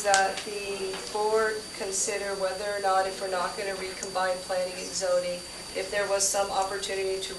that the board consider whether or not, if we're not going to recombine planning and zoning, if there was some opportunity to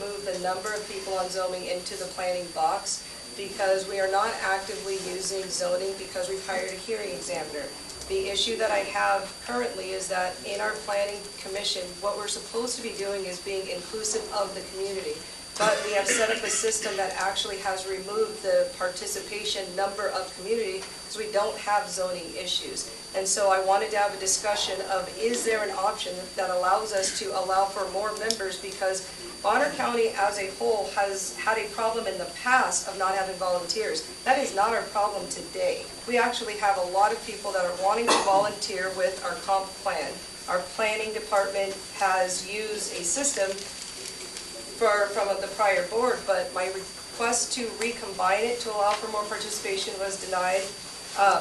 move the number of people on zoning into the planning box, because we are not actively using zoning because we've hired a hearing examiner. The issue that I have currently is that in our planning commission, what we're supposed to be doing is being inclusive of the community. But we have set up a system that actually has removed the participation number of community because we don't have zoning issues. And so I wanted to have a discussion of, is there an option that allows us to allow for more members, because Bonner County as a whole has had a problem in the past of not having volunteers. That is not our problem today. We actually have a lot of people that are wanting to volunteer with our comp plan. Our planning department has used a system from the prior board, but my request to recombine it to allow for more participation was denied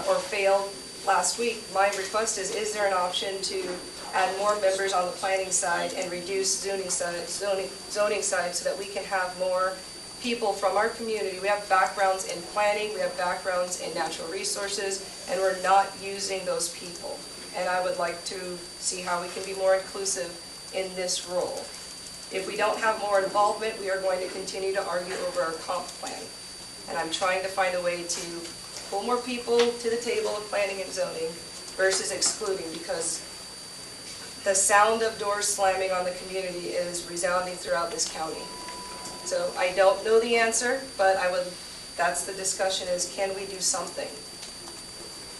or failed last week. My request is there an option to add more members on the planning side and reduce zoning side so that we can have more people from our community? We have backgrounds in planning, we have backgrounds in natural resources, and we're not using those people. And I would like to see how we can be more inclusive in this role. If we don't have more involvement, we are going to continue to argue over our comp plan. And I'm trying to find a way to pull more people to the table of planning and zoning versus excluding, because the sound of doors slamming on the community is resounding throughout this county. So I don't know the answer, but that's the discussion, is can we do something?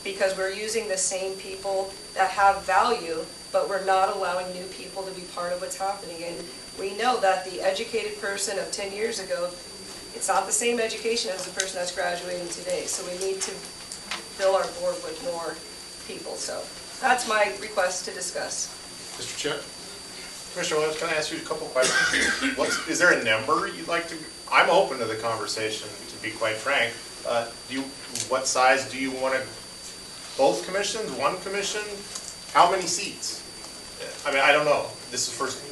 Because we're using the same people that have value, but we're not allowing new people to be part of what's happening. And we know that the educated person of 10 years ago, it's not the same education as the person that's graduating today. So we need to fill our board with more people. So that's my request to discuss. Mr. Chair. Commissioner Williams, can I ask you a couple questions? Is there a number you'd like to? I'm open to the conversation, to be quite frank. What size do you want to? Both commissions? One commission? How many seats? I mean, I don't know. This is first.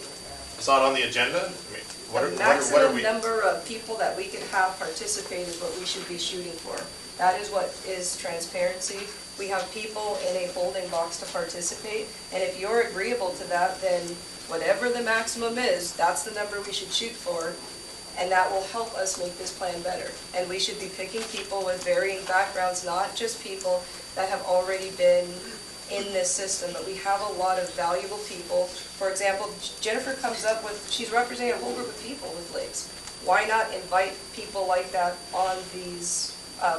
I saw it on the agenda. I mean, what are we? The maximum number of people that we can have participate is what we should be shooting for. That is what is transparency. We have people in a holding box to participate, and if you're agreeable to that, then whatever the maximum is, that's the number we should shoot for, and that will help us make this plan better. And we should be picking people with varying backgrounds, not just people that have already been in this system, but we have a lot of valuable people. For example, Jennifer comes up with, she's representing a whole group of people with legs. Why not invite people like that on these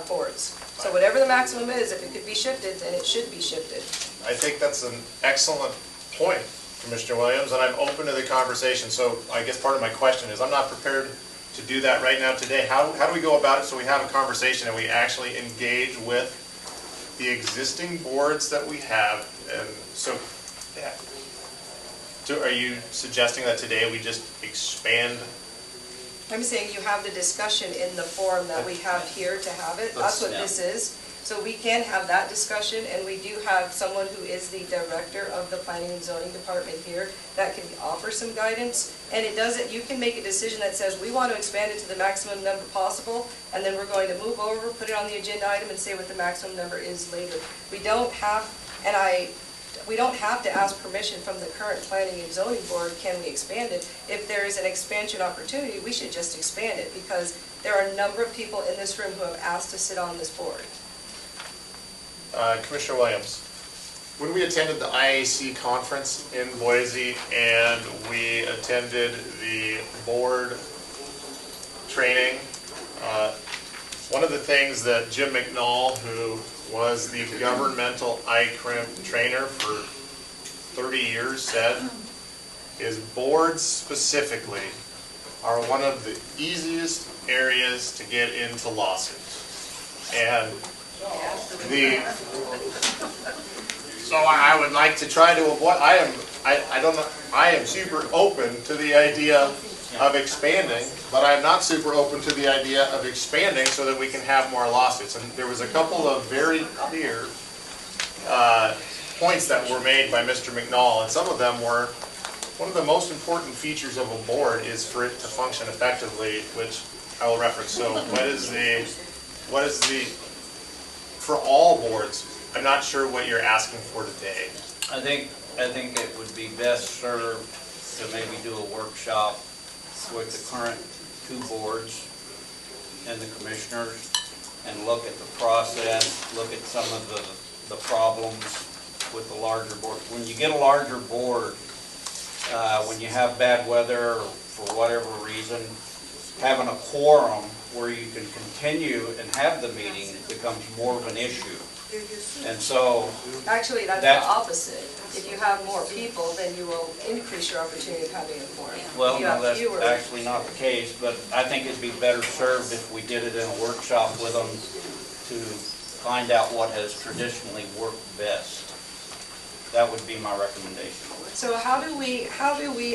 boards? So whatever the maximum is, if it could be shifted, then it should be shifted. I think that's an excellent point, Commissioner Williams, and I'm open to the conversation. So I guess part of my question is, I'm not prepared to do that right now today. How do we go about it so we have a conversation and we actually engage with the existing boards that we have? And so, yeah. So are you suggesting that today we just expand? I'm saying you have the discussion in the forum that we have here to have it. That's what this is. So we can have that discussion, and we do have someone who is the director of the Planning and Zoning Department here that can offer some guidance. And it doesn't, you can make a decision that says we want to expand it to the maximum number possible, and then we're going to move over, put it on the agenda item, and say what the maximum number is later. We don't have, we don't have to ask permission from the current Planning and Zoning Board, can we expand it? If there is an expansion opportunity, we should just expand it, because there are a number of people in this room who have asked to sit on this board. Commissioner Williams, when we attended the IAC conference in Boise and we attended the board training, one of the things that Jim McNall, who was the governmental ICRIM trainer for 30 years, said is boards specifically are one of the easiest areas to get into lawsuits. And so I would like to try to avoid, I am super open to the idea of expanding, but I'm not super open to the idea of expanding so that we can have more lawsuits. And there was a couple of very clear points that were made by Mr. McNall, and some of them were, one of the most important features of a board is for it to function effectively, which I will reference. So what is the for all boards, I'm not sure what you're asking for today. I think it would be best served to maybe do a workshop with the current two boards and the commissioners and look at the process, look at some of the problems with the larger board. When you get a larger board, when you have bad weather or for whatever reason, having a quorum where you can continue and have the meeting becomes more of an issue. And so, Actually, that's the opposite. If you have more people, then you will increase your opportunity of having a quorum. well, If you no, have that's fewer- actually not the case, but I think it'd be better served if we did it in a workshop with them to find out what has traditionally worked best. That would be my recommendation. So how do we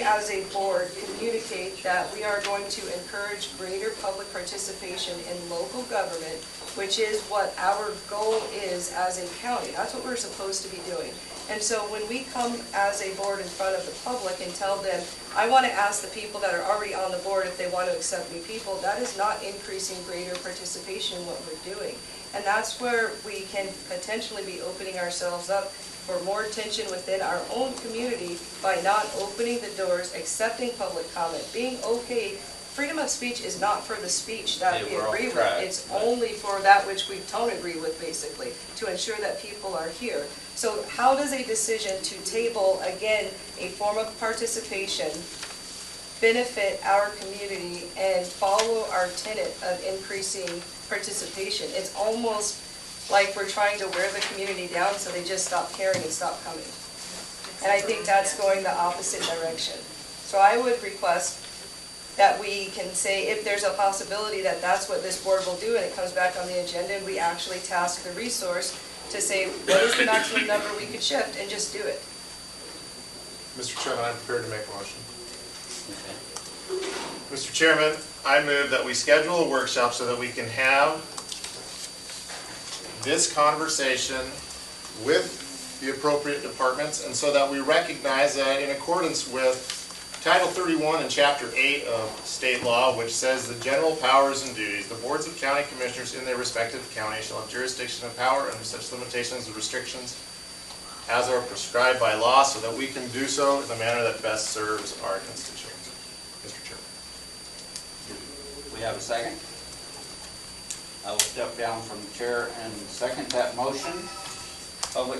as a board communicate that we are going to encourage greater public participation in local government, which is what our goal is as a county? That's what we're supposed to be doing. And so when we come as a board in front of the public and tell them, I want to ask the people that are already on the board if they want to accept new people, that is not increasing greater participation in what we're doing. And that's where we can potentially be opening ourselves up for more tension within our own community by not opening the doors, accepting public comment, being okay. Freedom of speech is not for the speech that we Yeah, we're off agree with. track. It's only for that which we don't agree with, basically, to ensure that people are here. So how does a decision to table, again, a form of participation benefit our community and follow our tenet of increasing participation? It's almost like we're trying to wear the community down so they just stop caring and stop coming. And I think that's going the opposite direction. So I would request that we can say, if there's a possibility that that's what this board will do and it comes back on the agenda, and we actually task the resource to say, what is the maximum number we could shift, and just do it. Mr. Chairman, I'm prepared to make a motion. Mr. Chairman, I move that we schedule a workshop so that we can have this conversation with the appropriate departments, and so that we recognize that in accordance with Title 31 and Chapter 8 of state law, which says the general powers and duties, the boards of county commissioners in their respective counties shall have jurisdiction and power under such limitations and restrictions as are prescribed by law, so that we can do so in the manner that best serves our constituents. Mr. Chairman. We have a second? I will step down from the chair and second that motion. Public